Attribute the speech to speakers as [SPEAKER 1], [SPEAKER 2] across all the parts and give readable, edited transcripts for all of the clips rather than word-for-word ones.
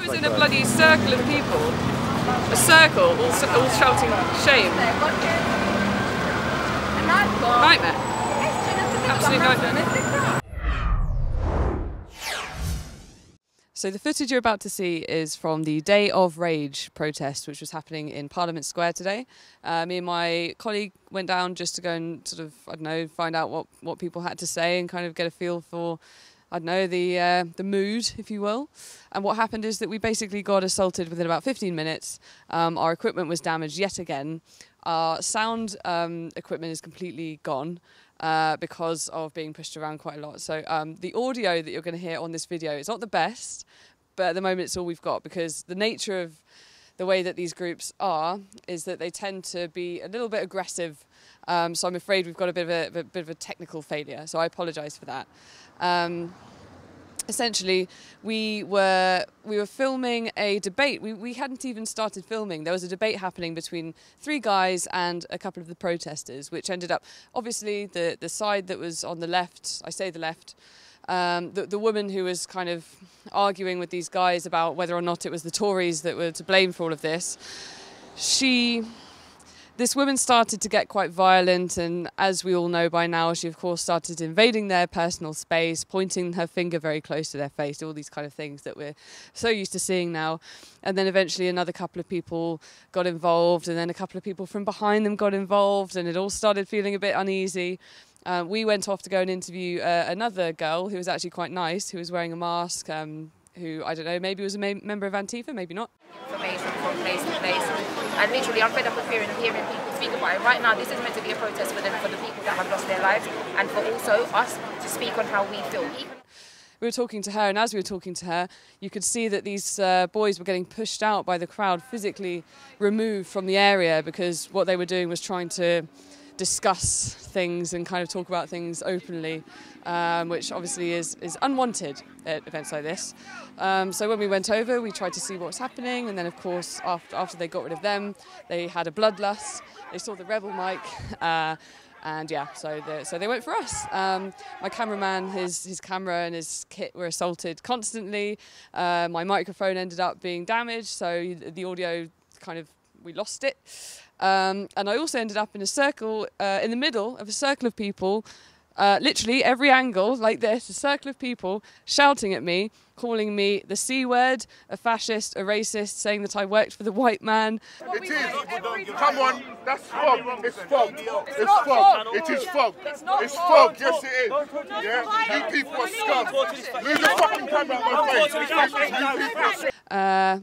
[SPEAKER 1] was in a bloody circle of people. A circle, all shouting shame. Nightmare. Absolute nightmare. So the footage you're about to see is from the Day of Rage protest, which was happening in Parliament Square today. Me and my colleague went down just to go and sort of, I don't know, find out what people had to say and kind of get a feel for, I don't know, the mood, if you will. And what happened is that we basically got assaulted within about 15 minutes. Our equipment was damaged yet again. Our sound equipment is completely gone. Because of being pushed around quite a lot. So the audio that you're going to hear on this video is not the best, but at the moment it's all we've got, because the nature of the way that these groups are is that they tend to be a little bit aggressive. So I'm afraid we've got a bit of a technical failure. So I apologise for that. Essentially, we were filming a debate. We hadn't even started filming. There was a debate happening between three guys and a couple of the protesters, which ended up, obviously, the side that was on the left, I say the left, the woman who was kind of arguing with these guys about whether or not it was the Tories that were to blame for all of this, this woman started to get quite violent, and as we all know by now, she of course started invading their personal space, pointing her finger very close to their face, all these kind of things that we're so used to seeing now. And then eventually another couple of people got involved, and then a couple of people from behind them got involved, and it all started feeling a bit uneasy. We went off to go and interview another girl who was actually quite nice, who was wearing a mask, who, I don't know, maybe was a member of Antifa, maybe not.
[SPEAKER 2] Information from place to place. And literally, I'm fed up of hearing people speak about it. Right now, this is meant to be a protest for the people that have lost their lives, and for also us to speak on how we feel.
[SPEAKER 1] We were talking to her, and as we were talking to her, you could see that these boys were getting pushed out by the crowd, physically removed from the area, because what they were doing was trying to discuss things and kind of talk about things openly, which obviously is unwanted at events like this. So when we went over, we tried to see what was happening, and then of course after they got rid of them, they had a bloodlust. They saw the rebel mic, and yeah, so they went for us. My cameraman, his camera and his kit were assaulted constantly. My microphone ended up being damaged, so the audio we lost it. And I also ended up in a circle, in the middle of a circle of people, literally every angle like this, a circle of people shouting at me, calling me the C word, a fascist, a racist, saying that I worked for the white man.
[SPEAKER 3] It is. Come on, that's fog. It's fog. It's fog. It is fog. It's fog. Yes, it is. Yeah, you people are scum. Move the fucking camera out my face. You people are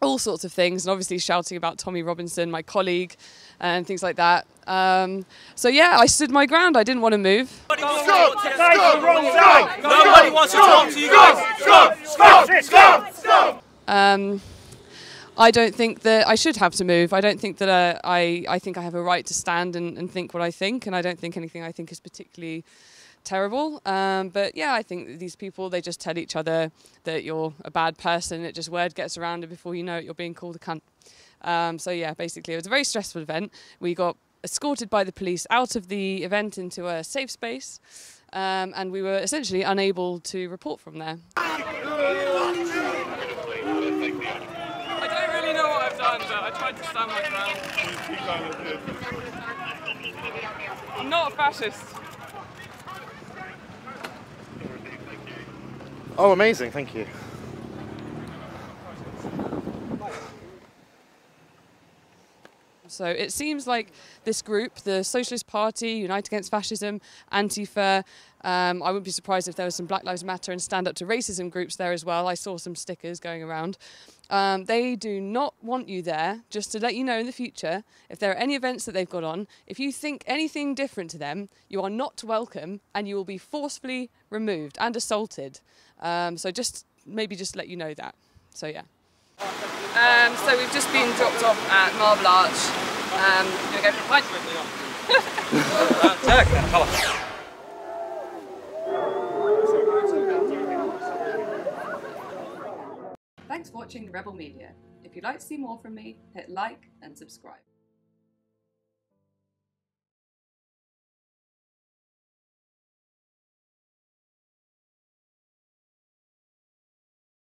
[SPEAKER 1] all sorts of things, and obviously shouting about Tommy Robinson, my colleague, and things like that. So yeah, I stood my ground. I didn't want to move.
[SPEAKER 3] Stop! Nobody wants to talk to you guys. Stop!
[SPEAKER 1] I don't think that I should have to move. I don't think that I think I have a right to stand and think what I think, and I don't think anything I think is particularly terrible. But yeah, I think that these people, they just tell each other that you're a bad person. It just word gets around, and before you know it, you're being called a cunt. So yeah, basically it was a very stressful event. We got escorted by the police out of the event into a safe space, and we were essentially unable to report from there. I don't really know what I've done, but I tried to stand my ground. I'm not a fascist.
[SPEAKER 4] Oh, amazing, thank you.
[SPEAKER 1] So it seems like this group, the Socialist Party, Unite Against Fascism, Antifa, I wouldn't be surprised if there was some Black Lives Matter and Stand Up to Racism groups there as well. I saw some stickers going around. They do not want you there. Just to let you know in the future, if there are any events that they've got on, if you think anything different to them, you are not welcome, and you will be forcefully removed and assaulted. So maybe just let you know that. So yeah. So we've just been dropped off at Marble Arch. Gonna go for a pint. Thanks for watching Rebel Media. If you'd like to see more from me, hit like and subscribe.